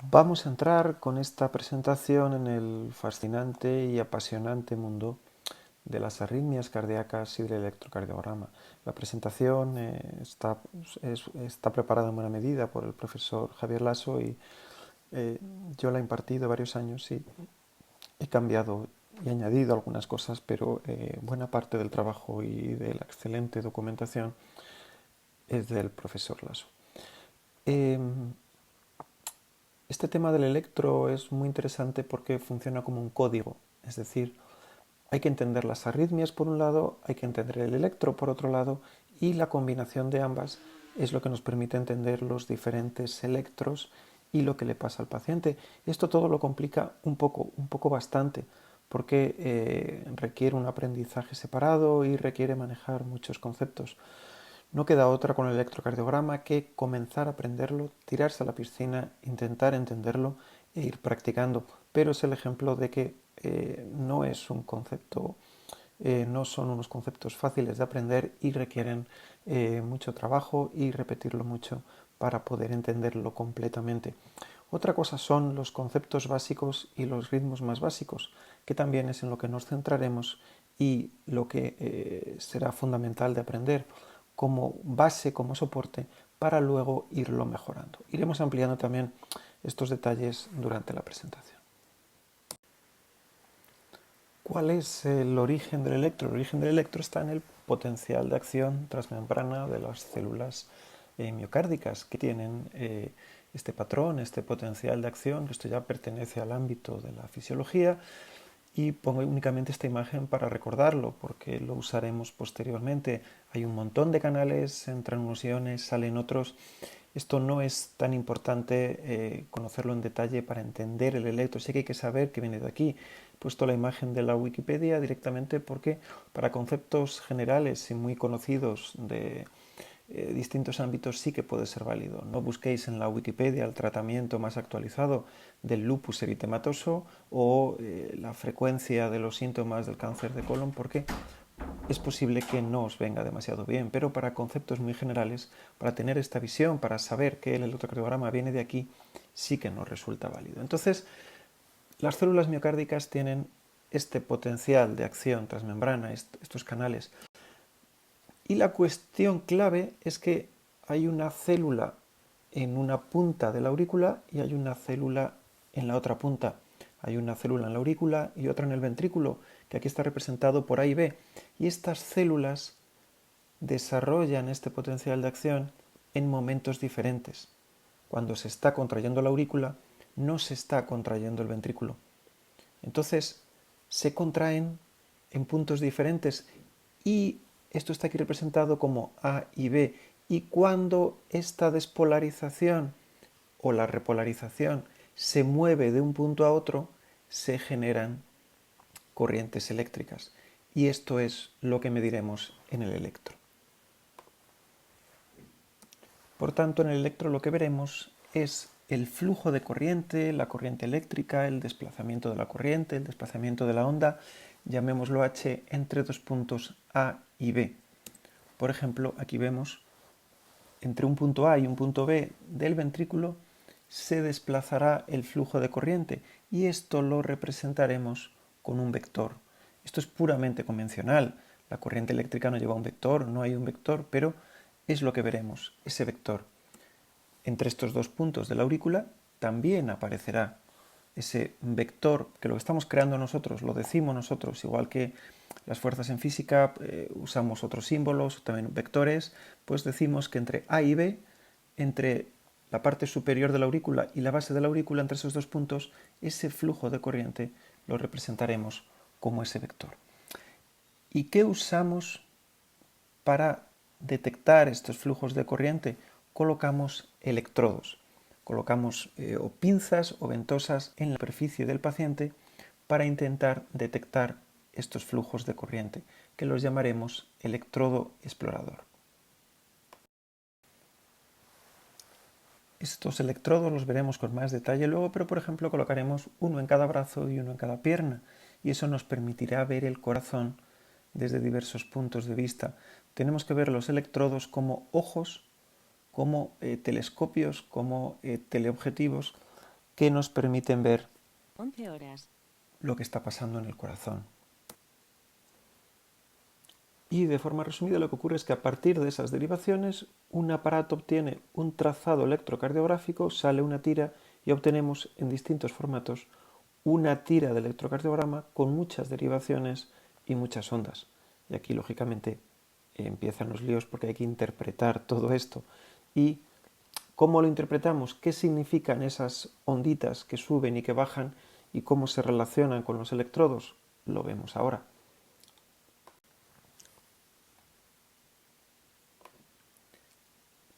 Vamos a entrar con esta presentación en el fascinante y apasionante mundo de las arritmias cardíacas y del electrocardiograma. La presentación está preparada en buena medida por el profesor Javier Lasso y eh, yo la he impartido varios años y he cambiado y añadido algunas cosas, pero buena parte del trabajo y de la excelente documentación es del profesor Lasso. Eh, Este tema del electro es muy interesante porque funciona como un código, es decir, hay que entender las arritmias por un lado, hay que entender el electro por otro lado, y la combinación de ambas es lo que nos permite entender los diferentes electros y lo que le pasa al paciente. Esto todo lo complica un poco bastante, porque requiere un aprendizaje separado y requiere manejar muchos conceptos. No queda otra con el electrocardiograma que comenzar a aprenderlo, tirarse a la piscina, intentar entenderlo e ir practicando. Pero es el ejemplo de que no es un concepto, no son unos conceptos fáciles de aprender y requieren mucho trabajo y repetirlo mucho para poder entenderlo completamente. Otra cosa son los conceptos básicos y los ritmos más básicos, que también es en lo que nos centraremos y lo que será fundamental de aprender como base, como soporte, para luego irlo mejorando. Iremos ampliando también estos detalles durante la presentación. ¿Cuál es el origen del electro? El origen del electro está en el potencial de acción transmembrana de las células miocárdicas que tienen este patrón, este potencial de acción. Esto ya pertenece al ámbito de la fisiología y pongo únicamente esta imagen para recordarlo porque lo usaremos posteriormente. Hay un montón de canales, entran unos iones, salen otros. Esto no es tan importante conocerlo en detalle para entender el electro. Sí que hay que saber que viene de aquí. He puesto la imagen de la Wikipedia directamente porque para conceptos generales y muy conocidos de distintos ámbitos sí que puede ser válido. No busquéis en la Wikipedia el tratamiento más actualizado del lupus eritematoso o la frecuencia de los síntomas del cáncer de colon porque es posible que no os venga demasiado bien, pero para conceptos muy generales, para tener esta visión, para saber que el electrocardiograma viene de aquí, sí que nos resulta válido. Entonces, las células miocárdicas tienen este potencial de acción transmembrana, estos canales. Y la cuestión clave es que hay una célula en una punta de la aurícula y hay una célula en la otra punta. Hay una célula en la aurícula y otra en el ventrículo, que aquí está representado por A y B. Y estas células desarrollan este potencial de acción en momentos diferentes. Cuando se está contrayendo la aurícula, no se está contrayendo el ventrículo. Entonces, se contraen en puntos diferentes y esto está aquí representado como A y B. Y cuando esta despolarización o la repolarización se mueve de un punto a otro, se generan corrientes eléctricas. Y esto es lo que mediremos en el electro. Por tanto, en el electro lo que veremos es el flujo de corriente, la corriente eléctrica, el desplazamiento de la corriente, el desplazamiento de la onda, llamémoslo H, entre dos puntos A y B. Por ejemplo, aquí vemos entre un punto A y un punto B del ventrículo se desplazará el flujo de corriente y esto lo representaremos con un vector. Esto es puramente convencional. La corriente eléctrica no lleva un vector, no hay un vector, pero es lo que veremos, ese vector. Entre estos dos puntos de la aurícula también aparecerá ese vector que lo estamos creando nosotros, lo decimos nosotros, igual que las fuerzas en física usamos otros símbolos, también vectores, pues decimos que entre A y B, entre la parte superior de la aurícula y la base de la aurícula, entre esos dos puntos, ese flujo de corriente lo representaremos como ese vector. ¿Y qué usamos para detectar estos flujos de corriente? Colocamos electrodos. Colocamos o pinzas o ventosas en la superficie del paciente para intentar detectar estos flujos de corriente, que los llamaremos electrodo explorador. Estos electrodos los veremos con más detalle luego, pero por ejemplo colocaremos uno en cada brazo y uno en cada pierna, y eso nos permitirá ver el corazón desde diversos puntos de vista. Tenemos que ver los electrodos como ojos, como telescopios, como teleobjetivos, que nos permiten ver 11 horas. lo que está pasando en el corazón. Y de forma resumida lo que ocurre es que a partir de esas derivaciones un aparato obtiene un trazado electrocardiográfico, sale una tira y obtenemos en distintos formatos una tira de electrocardiograma con muchas derivaciones y muchas ondas. Y aquí lógicamente empiezan los líos porque hay que interpretar todo esto. ¿Y cómo lo interpretamos? ¿Qué significan esas onditas que suben y que bajan y cómo se relacionan con los electrodos? Lo vemos ahora.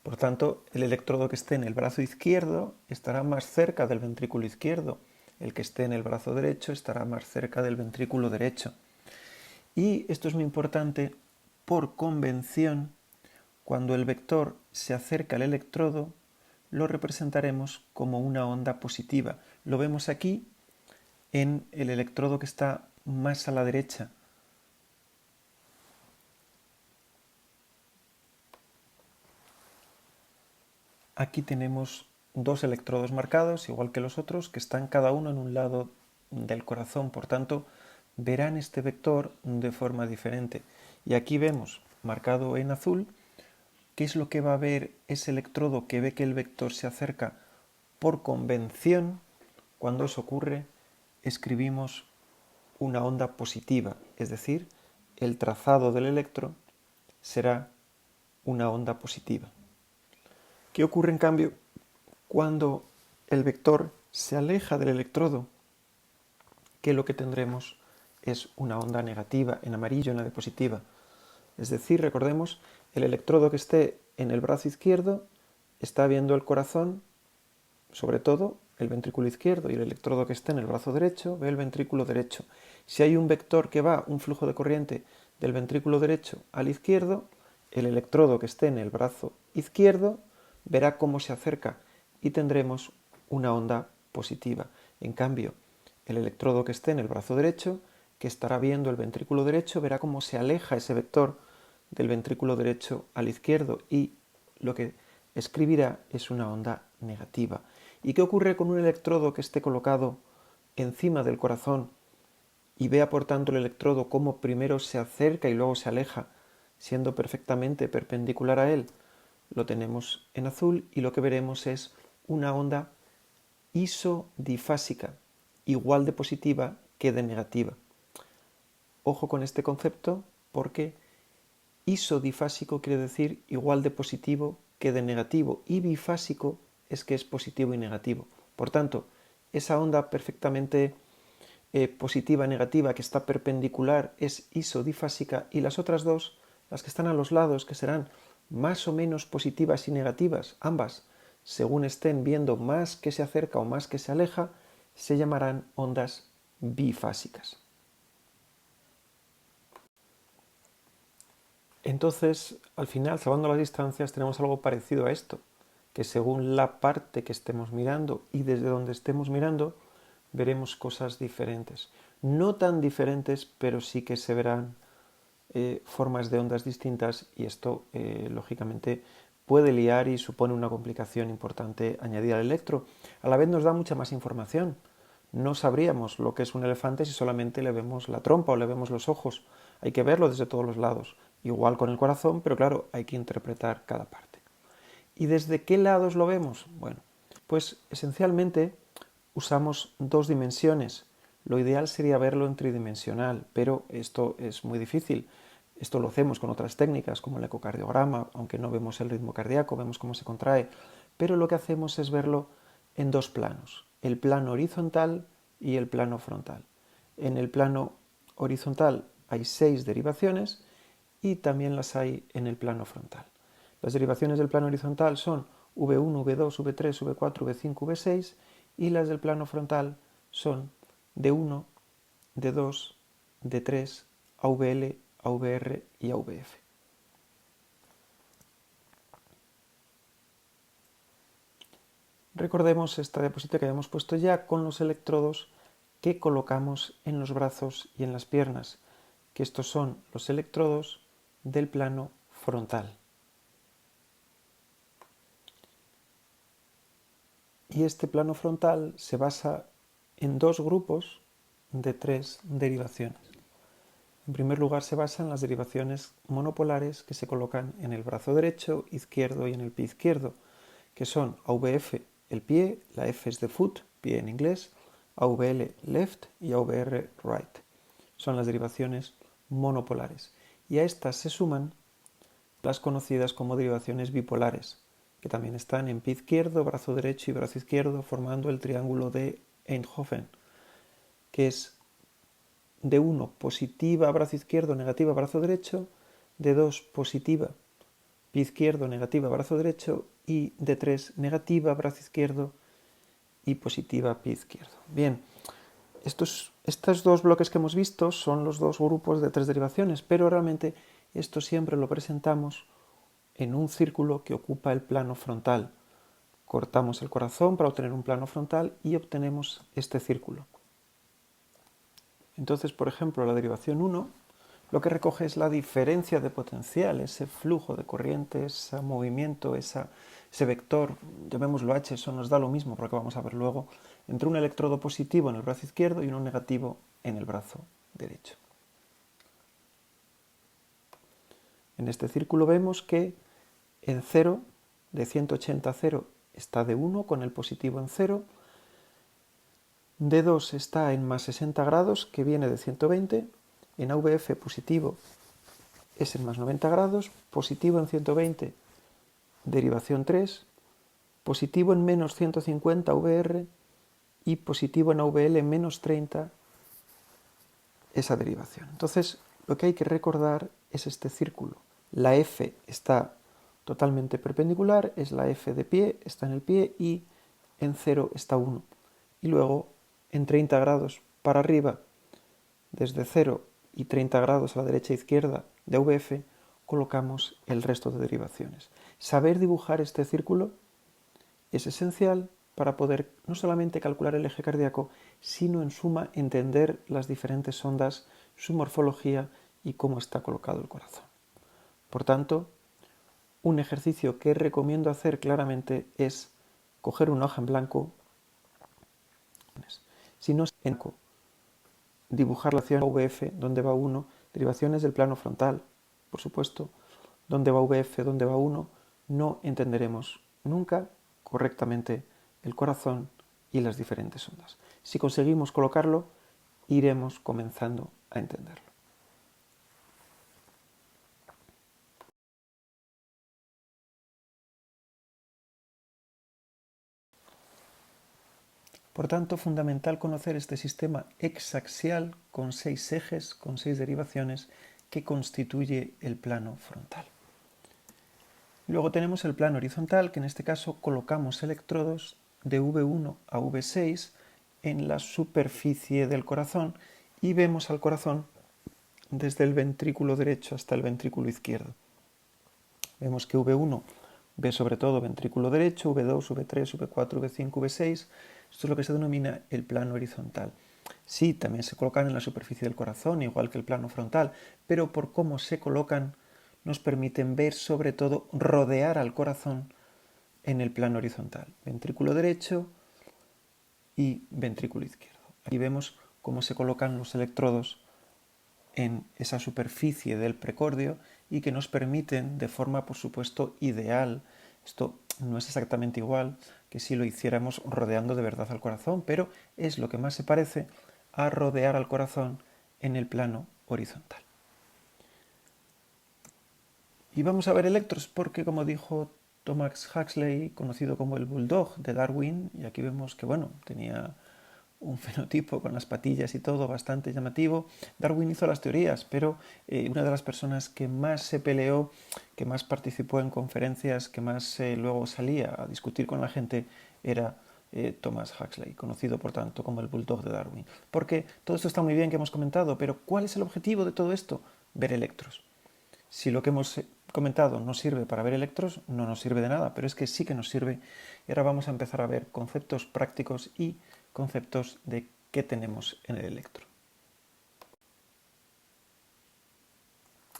Por tanto, el electrodo que esté en el brazo izquierdo estará más cerca del ventrículo izquierdo. El que esté en el brazo derecho estará más cerca del ventrículo derecho. Y esto es muy importante por convención. Cuando el vector se acerca al electrodo, lo representaremos como una onda positiva. Lo vemos aquí en el electrodo que está más a la derecha. Aquí tenemos dos electrodos marcados, igual que los otros, que están cada uno en un lado del corazón. Por tanto, verán este vector de forma diferente. Y aquí vemos, marcado en azul, qué es lo que va a ver ese electrodo que ve que el vector se acerca por convención. Cuando eso ocurre, escribimos una onda positiva, es decir, el trazado del electro será una onda positiva. ¿Qué ocurre en cambio cuando el vector se aleja del electrodo? Que lo que tendremos es una onda negativa, en amarillo, en la diapositiva. Es decir, recordemos, el electrodo que esté en el brazo izquierdo está viendo el corazón, sobre todo el ventrículo izquierdo, y el electrodo que esté en el brazo derecho ve el ventrículo derecho. Si hay un vector que va, un flujo de corriente del ventrículo derecho al izquierdo, el electrodo que esté en el brazo izquierdo verá cómo se acerca y tendremos una onda positiva. En cambio, el electrodo que esté en el brazo derecho, que estará viendo el ventrículo derecho, verá cómo se aleja ese vector del ventrículo derecho al izquierdo y lo que escribirá es una onda negativa. ¿Y qué ocurre con un electrodo que esté colocado encima del corazón y vea por tanto el electrodo cómo primero se acerca y luego se aleja, siendo perfectamente perpendicular a él? Lo tenemos en azul y lo que veremos es una onda isodifásica, igual de positiva que de negativa. Ojo con este concepto porque isodifásico quiere decir igual de positivo que de negativo y bifásico es que es positivo y negativo. Por tanto, esa onda perfectamente positiva y negativa que está perpendicular es isodifásica y las otras dos, las que están a los lados, que serán más o menos positivas y negativas, ambas, según estén viendo más que se acerca o más que se aleja, se llamarán ondas bifásicas. Entonces, al final, salvando las distancias, tenemos algo parecido a esto, que según la parte que estemos mirando y desde donde estemos mirando, veremos cosas diferentes. No tan diferentes, pero sí que se verán formas de ondas distintas y esto, lógicamente, puede liar y supone una complicación importante añadida al electro. A la vez nos da mucha más información. No sabríamos lo que es un elefante si solamente le vemos la trompa o le vemos los ojos. Hay que verlo desde todos los lados. Igual con el corazón, pero claro, hay que interpretar cada parte. ¿Y desde qué lados lo vemos? Bueno, pues esencialmente usamos dos dimensiones. Lo ideal sería verlo en tridimensional, pero esto es muy difícil. Esto lo hacemos con otras técnicas como el ecocardiograma, aunque no vemos el ritmo cardíaco, vemos cómo se contrae, pero lo que hacemos es verlo en dos planos, el plano horizontal y el plano frontal. En el plano horizontal hay 6 derivaciones y también las hay en el plano frontal. Las derivaciones del plano horizontal son V1, V2, V3, V4, V5, V6 y las del plano frontal son D1, D2, D3, AVL, AVR y AVF. Recordemos esta diapositiva que habíamos puesto ya con los electrodos que colocamos en los brazos y en las piernas, que estos son los electrodos del plano frontal. Y este plano frontal se basa en dos grupos de tres derivaciones. En primer lugar, se basa en las derivaciones monopolares que se colocan en el brazo derecho, izquierdo y en el pie izquierdo, que son AVF, el pie, la F es de foot, pie en inglés, AVL, left y AVR, right. Son las derivaciones monopolares. Y a estas se suman las conocidas como derivaciones bipolares, que también están en pie izquierdo, brazo derecho y brazo izquierdo, formando el triángulo de Einthoven, que es de 1 positiva brazo izquierdo, negativa brazo derecho, de 2 positiva pie izquierdo, negativa brazo derecho y de 3 negativa brazo izquierdo y positiva pie izquierdo. Bien, estos dos bloques que hemos visto son los dos grupos de tres derivaciones, pero realmente esto siempre lo presentamos en un círculo que ocupa el plano frontal. Cortamos el corazón para obtener un plano frontal y obtenemos este círculo. Entonces, por ejemplo, la derivación 1 lo que recoge es la diferencia de potencial, ese flujo de corriente, ese movimiento, ese vector, llamémoslo H, eso nos da lo mismo, porque vamos a ver luego, entre un electrodo positivo en el brazo izquierdo y uno negativo en el brazo derecho. En este círculo vemos que en 0, de 180 a 0, está de 1 con el positivo en 0, de 2 está en más 60 grados, que viene de 120, en AVF positivo es en más 90 grados, positivo en 120, derivación 3, positivo en menos 150 VR y positivo en AVL menos 30, esa derivación. Entonces, lo que hay que recordar es este círculo. La F está totalmente perpendicular, es la F de pie, está en el pie y en 0 está 1. Y luego en 30 grados para arriba, desde 0 y 30 grados a la derecha e izquierda de VF, colocamos el resto de derivaciones. Saber dibujar este círculo es esencial para poder no solamente calcular el eje cardíaco, sino en suma entender las diferentes ondas, su morfología y cómo está colocado el corazón. Por tanto, un ejercicio que recomiendo hacer claramente es coger una hoja en blanco, si no es en blanco, dibujar la acción VF, donde va 1, derivaciones del plano frontal, por supuesto, donde va VF, donde va 1, no entenderemos nunca correctamente el corazón y las diferentes ondas. Si conseguimos colocarlo, iremos comenzando a entenderlo. Por tanto, fundamental conocer este sistema hexaxial con 6 ejes, con 6 derivaciones, que constituye el plano frontal. Luego tenemos el plano horizontal, que en este caso colocamos electrodos de V1 a V6 en la superficie del corazón y vemos al corazón desde el ventrículo derecho hasta el ventrículo izquierdo. Vemos que V1 ve sobre todo ventrículo derecho, V2, V3, V4, V5, V6. Esto es lo que se denomina el plano horizontal. Sí, también se colocan en la superficie del corazón, igual que el plano frontal, pero por cómo se colocan nos permiten ver, sobre todo, rodear al corazón en el plano horizontal. Ventrículo derecho y ventrículo izquierdo. Aquí vemos cómo se colocan los electrodos en esa superficie del precordio y que nos permiten de forma, por supuesto, ideal. Esto no es exactamente igual que si lo hiciéramos rodeando de verdad al corazón, pero es lo que más se parece a rodear al corazón en el plano horizontal. Y vamos a ver electros porque, como dijo Thomas Huxley, conocido como el Bulldog de Darwin, y aquí vemos que, bueno, tenía un fenotipo con las patillas y todo bastante llamativo. Darwin hizo las teorías, pero una de las personas que más se peleó, que más participó en conferencias, que más luego salía a discutir con la gente, era Thomas Huxley, conocido por tanto como el Bulldog de Darwin. Porque todo esto está muy bien que hemos comentado, pero ¿cuál es el objetivo de todo esto? Ver electros. Si lo que hemos comentado no sirve para ver electros, no nos sirve de nada, pero es que sí que nos sirve. Y ahora vamos a empezar a ver conceptos prácticos y conceptos de qué tenemos en el electro.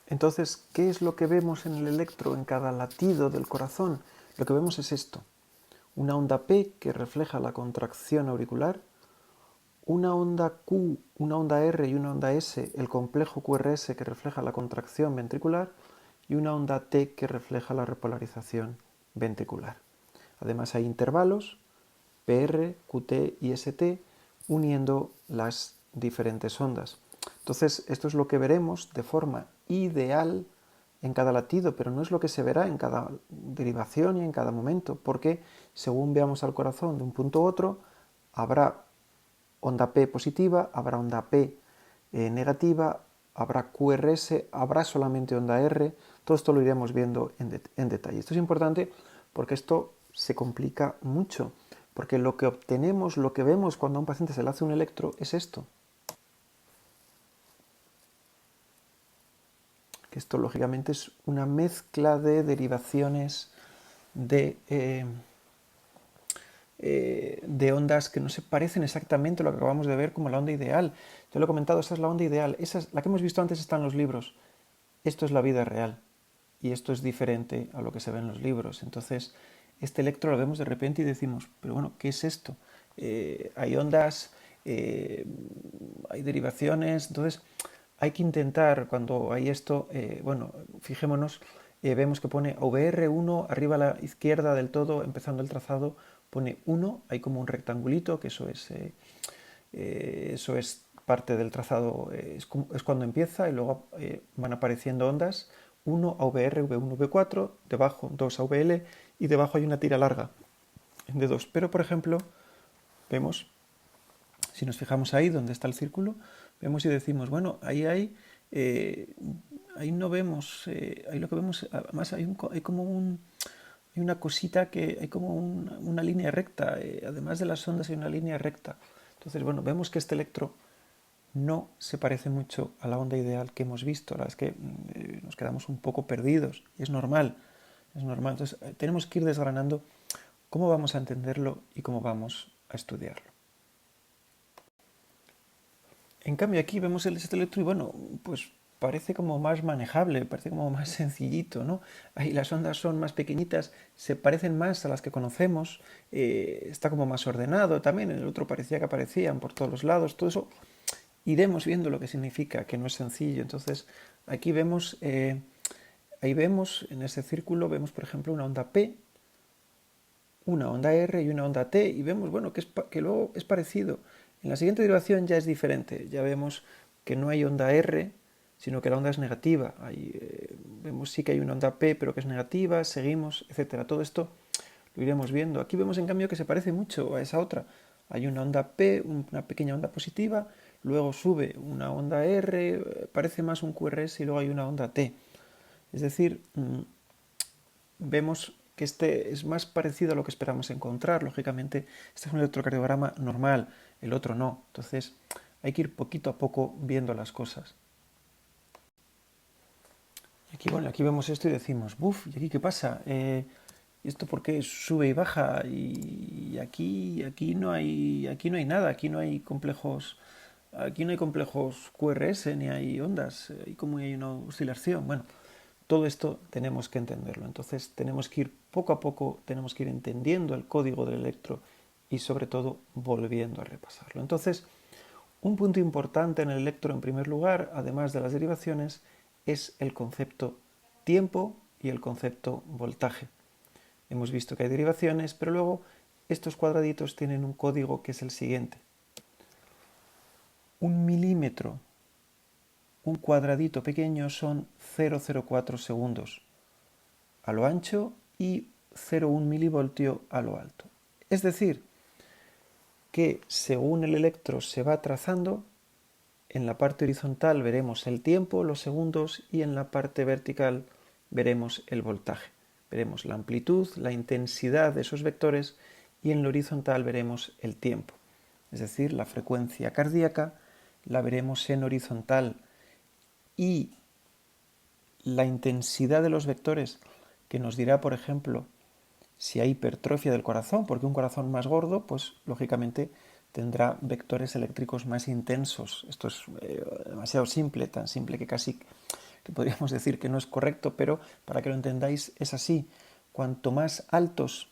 Entonces, ¿qué es lo que vemos en el electro, en cada latido del corazón? Lo que vemos es esto, una onda P que refleja la contracción auricular, una onda Q, una onda R y una onda S, el complejo QRS que refleja la contracción ventricular, y una onda T que refleja la repolarización ventricular. Además hay intervalos PR, QT y ST uniendo las diferentes ondas. Entonces, esto es lo que veremos de forma ideal en cada latido, pero no es lo que se verá en cada derivación y en cada momento, porque según veamos al corazón de un punto a otro, habrá onda P positiva, habrá onda P negativa, habrá QRS, habrá solamente onda R. Todo esto lo iremos viendo en detalle. Esto es importante porque esto se complica mucho, porque lo que obtenemos, lo que vemos cuando a un paciente se le hace un electro es esto. Que esto lógicamente es una mezcla de derivaciones de ondas que no se parecen exactamente a lo que acabamos de ver como la onda ideal. Yo lo he comentado, esa es la onda ideal, esa es, la que hemos visto antes está en los libros. Esto es la vida real y esto es diferente a lo que se ve en los libros. Entonces, este electro lo vemos de repente y decimos, pero bueno, ¿qué es esto? Hay ondas, hay derivaciones, entonces hay que intentar, cuando hay esto, bueno, fijémonos, vemos que pone VR1 arriba a la izquierda del todo, empezando el trazado, pone 1, hay como un rectangulito, que eso es parte del trazado, es cuando empieza y luego van apareciendo ondas, 1 a VR, V1, V4, debajo 2 a VL y debajo hay una tira larga de 2. Pero, por ejemplo, vemos, si nos fijamos ahí donde está el círculo, vemos y decimos, bueno, ahí no vemos, ahí lo que vemos, además hay como hay una cosita que hay como una línea recta, además de las ondas hay una línea recta. Entonces, bueno, vemos que este electro no se parece mucho a la onda ideal que hemos visto. La verdad es que nos quedamos un poco perdidos y es normal, es normal. Entonces, tenemos que ir desgranando cómo vamos a entenderlo y cómo vamos a estudiarlo. En cambio aquí vemos este electro y bueno, pues parece como más manejable, parece como más sencillito, ¿no? Ahí las ondas son más pequeñitas, se parecen más a las que conocemos, está como más ordenado también, en el otro parecía que aparecían por todos los lados, todo eso iremos viendo lo que significa, que no es sencillo. Entonces aquí vemos, ahí vemos en ese círculo, vemos por ejemplo una onda P, una onda R y una onda T y vemos, bueno, que luego es parecido. En la siguiente derivación ya es diferente, ya vemos que no hay onda R, sino que la onda es negativa. Ahí, vemos sí que hay una onda P, pero que es negativa, seguimos, etcétera. Todo esto lo iremos viendo. Aquí vemos en cambio que se parece mucho a esa otra. Hay una onda P, una pequeña onda positiva, luego sube una onda R, parece más un QRS y luego hay una onda T. Es decir, vemos que este es más parecido a lo que esperamos encontrar. Lógicamente, este es un electrocardiograma normal, el otro no. Entonces, hay que ir poquito a poco viendo las cosas. Y aquí, bueno, aquí vemos esto y decimos, buf, ¿y aquí qué pasa? ¿Y esto por qué sube y baja? Y aquí no hay nada, aquí no hay complejos QRS ni hay ondas, hay como hay una oscilación. Bueno, todo esto tenemos que entenderlo. Entonces tenemos que ir poco a poco, tenemos que ir entendiendo el código del electro y sobre todo volviendo a repasarlo. Entonces, un punto importante en el electro en primer lugar, además de las derivaciones, es el concepto tiempo y el concepto voltaje. Hemos visto que hay derivaciones, pero luego estos cuadraditos tienen un código que es el siguiente. 1 milímetro, un cuadradito pequeño son 0,04 segundos a lo ancho y 0,1 milivoltio a lo alto. Es decir, que según el electro se va trazando, en la parte horizontal veremos el tiempo, los segundos, y en la parte vertical veremos el voltaje. Veremos la amplitud, la intensidad de esos vectores y en la horizontal veremos el tiempo. Es decir, la frecuencia cardíaca la veremos en horizontal y la intensidad de los vectores que nos dirá, por ejemplo, si hay hipertrofia del corazón, porque un corazón más gordo, pues lógicamente tendrá vectores eléctricos más intensos. Esto es demasiado simple, tan simple que casi que podríamos decir que no es correcto, pero para que lo entendáis es así. Cuanto más altos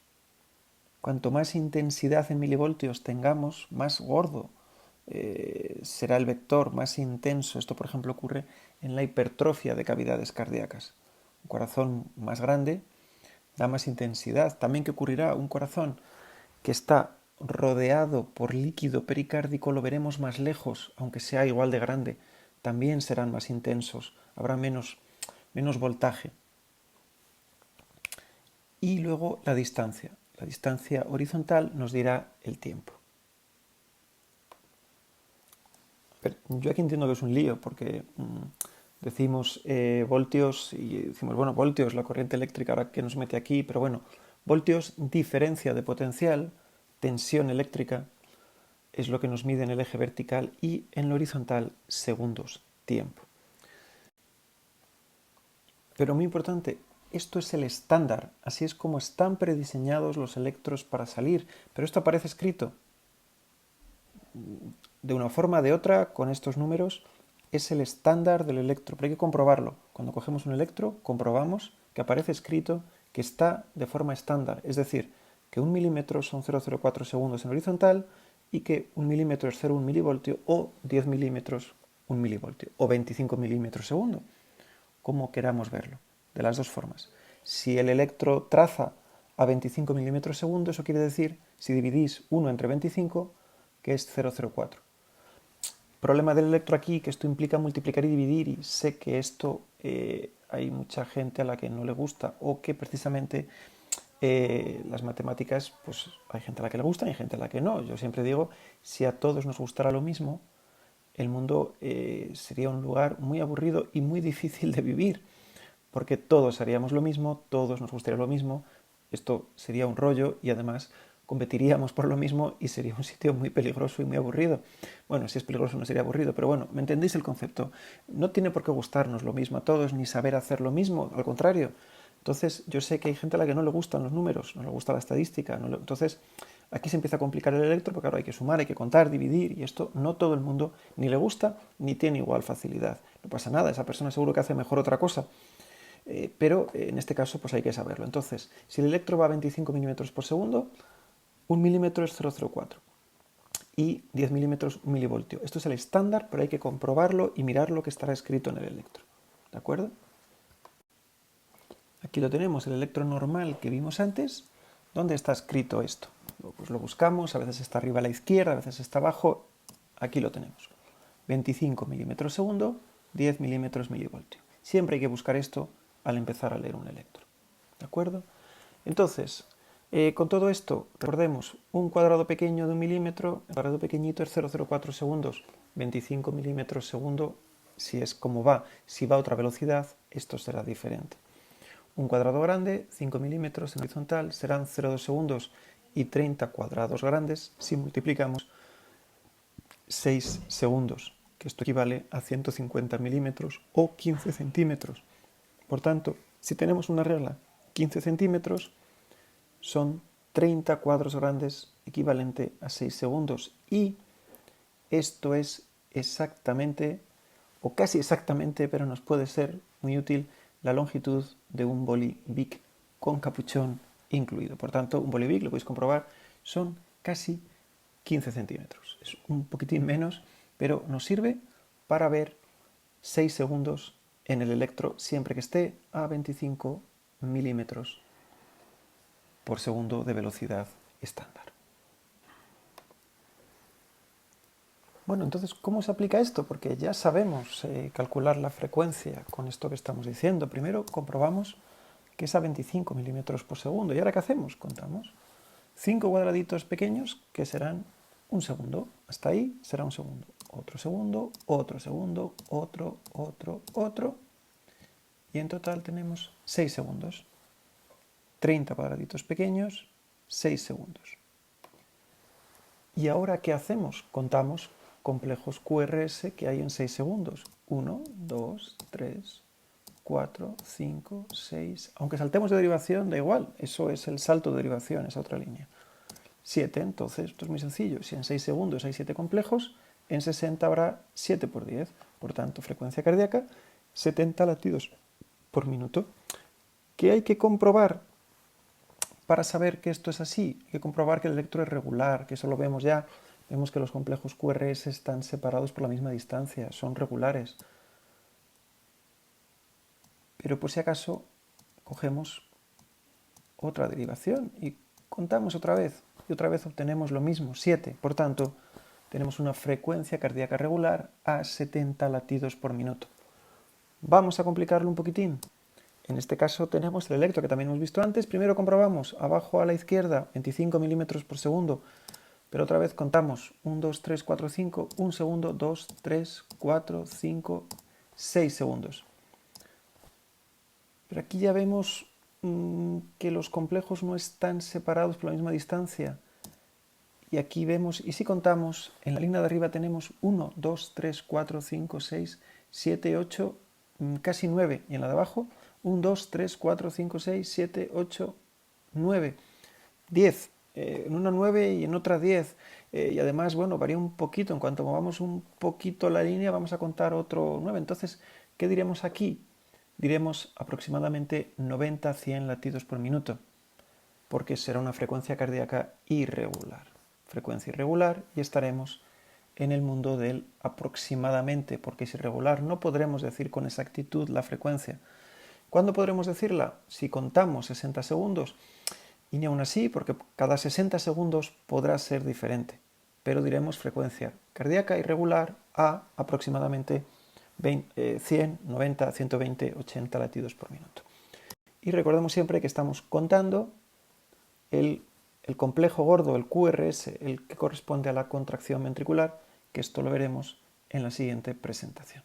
Cuanto más intensidad en milivoltios tengamos, más gordo será el vector, más intenso. Esto, por ejemplo, ocurre en la hipertrofia de cavidades cardíacas. Un corazón más grande da más intensidad. También, ¿qué ocurrirá? Un corazón que está rodeado por líquido pericárdico lo veremos más lejos, aunque sea igual de grande. También serán más intensos, habrá menos voltaje. Y luego la distancia. La distancia horizontal nos dirá el tiempo. Pero yo aquí entiendo que es un lío, porque decimos voltios y decimos, bueno, voltios, la corriente eléctrica, ahora que nos mete aquí, pero bueno, voltios, diferencia de potencial, tensión eléctrica, es lo que nos mide en el eje vertical, y en lo horizontal, segundos, tiempo. Pero muy importante, esto es el estándar, así es como están prediseñados los electros para salir, pero esto aparece escrito de una forma o de otra con estos números. Es el estándar del electro, pero hay que comprobarlo. Cuando cogemos un electro, comprobamos que aparece escrito que está de forma estándar, es decir, que 1 milímetro son 0,04 segundos en horizontal y que 1 milímetro es 0,1 milivoltio, o 10 milímetros 1 milivoltio, o 25 milímetros segundo, como queramos verlo, de las dos formas. Si el electro traza a 25 milímetros segundo, eso quiere decir, si dividís 1 entre 25, que es 0,04. Problema del electro aquí, que esto implica multiplicar y dividir, y sé que esto hay mucha gente a la que no le gusta, o que precisamente las matemáticas, pues hay gente a la que le gustan y hay gente a la que no. Yo siempre digo, si a todos nos gustara lo mismo, el mundo sería un lugar muy aburrido y muy difícil de vivir, porque todos haríamos lo mismo, todos nos gustaría lo mismo, esto sería un rollo y además competiríamos por lo mismo y sería un sitio muy peligroso y muy aburrido. Bueno, si es peligroso no sería aburrido, pero bueno, ¿me entendéis el concepto? No tiene por qué gustarnos lo mismo a todos, ni saber hacer lo mismo, al contrario. Entonces, yo sé que hay gente a la que no le gustan los números, no le gusta la estadística. Entonces, aquí se empieza a complicar el electro porque ahora hay que sumar, hay que contar, dividir, y esto no todo el mundo ni le gusta ni tiene igual facilidad. No pasa nada, esa persona seguro que hace mejor otra cosa. Pero en este caso pues hay que saberlo. Entonces, si el electro va a 25 milímetros por segundo, 1 milímetro es 0,04 y 10 milímetros un milivoltio. Esto es el estándar, pero hay que comprobarlo y mirar lo que estará escrito en el electro. ¿De acuerdo? Aquí lo tenemos, el electro normal que vimos antes. ¿Dónde está escrito esto? Pues lo buscamos, a veces está arriba a la izquierda, a veces está abajo. Aquí lo tenemos. 25 milímetros segundo, 10 milímetros milivoltio. Siempre hay que buscar esto al empezar a leer un electro. ¿De acuerdo? Entonces, con todo esto, recordemos, un cuadrado pequeño de 1 milímetro, el cuadrado pequeñito es 0,04 segundos, 25 milímetros segundo, si es como va. Si va a otra velocidad, esto será diferente. Un cuadrado grande, 5 milímetros en horizontal, serán 0,2 segundos, y 30 cuadrados grandes, si multiplicamos, 6 segundos, que esto equivale a 150 milímetros o 15 centímetros. Por tanto, si tenemos una regla 15 centímetros, son 30 cuadros grandes equivalente a 6 segundos. Y esto es exactamente, o casi exactamente, pero nos puede ser muy útil, la longitud de un boli Bic con capuchón incluido. Por tanto, un boli Bic, lo podéis comprobar, son casi 15 centímetros. Es un poquitín menos, pero nos sirve para ver 6 segundos en el electro siempre que esté a 25 milímetros por segundo de velocidad estándar. Bueno, entonces, ¿cómo se aplica esto? Porque ya sabemos calcular la frecuencia con esto que estamos diciendo. Primero comprobamos que es a 25 milímetros por segundo. ¿Y ahora qué hacemos? Contamos 5 cuadraditos pequeños que serán un segundo. Hasta ahí será un segundo. Otro segundo, otro segundo, otro, otro, otro. Y en total tenemos 6 segundos. 30 cuadraditos pequeños, 6 segundos. ¿Y ahora qué hacemos? Contamos complejos QRS que hay en 6 segundos. 1, 2, 3, 4, 5, 6. Aunque saltemos de derivación, da igual. Eso es el salto de derivación, esa otra línea. 7, entonces, esto es muy sencillo. Si en 6 segundos hay 7 complejos, en 60 habrá 7 por 10. Por tanto, frecuencia cardíaca, 70 latidos por minuto. ¿Qué hay que comprobar? para saber que esto es así, hay que comprobar que el electro es regular, que eso lo vemos ya. Vemos que los complejos QRS están separados por la misma distancia, son regulares. Pero por si acaso, cogemos otra derivación y contamos otra vez. Y otra vez obtenemos lo mismo, 7. Por tanto, tenemos una frecuencia cardíaca regular a 70 latidos por minuto. Vamos a complicarlo un poquitín. En este caso tenemos el electro que también hemos visto antes. Primero comprobamos, abajo a la izquierda, 25 milímetros por segundo. Pero otra vez contamos, 1, 2, 3, 4, 5, 1 segundo, 2, 3, 4, 5, 6 segundos. Pero aquí ya vemos que los complejos no están separados por la misma distancia. Y aquí vemos, y si contamos, en la línea de arriba tenemos 1, 2, 3, 4, 5, 6, 7, 8, casi 9. Y en la de abajo, 1, 2, 3, 4, 5, 6, 7, 8, 9. 10. En una 9 y en otra 10. Y además, bueno, varía un poquito. En cuanto movamos un poquito la línea, vamos a contar otro 9. Entonces, ¿qué diremos aquí? Diremos aproximadamente 90-100 latidos por minuto, porque será una frecuencia cardíaca irregular. Frecuencia irregular y estaremos en el mundo del aproximadamente, porque es irregular. No podremos decir con exactitud la frecuencia. ¿Cuándo podremos decirla? Si contamos 60 segundos. Y ni aún así, porque cada 60 segundos podrá ser diferente. Pero diremos frecuencia cardíaca irregular a aproximadamente 100, 90, 120, 80 latidos por minuto. Y recordemos siempre que estamos contando el complejo gordo, el QRS, el que corresponde a la contracción ventricular, que esto lo veremos en la siguiente presentación.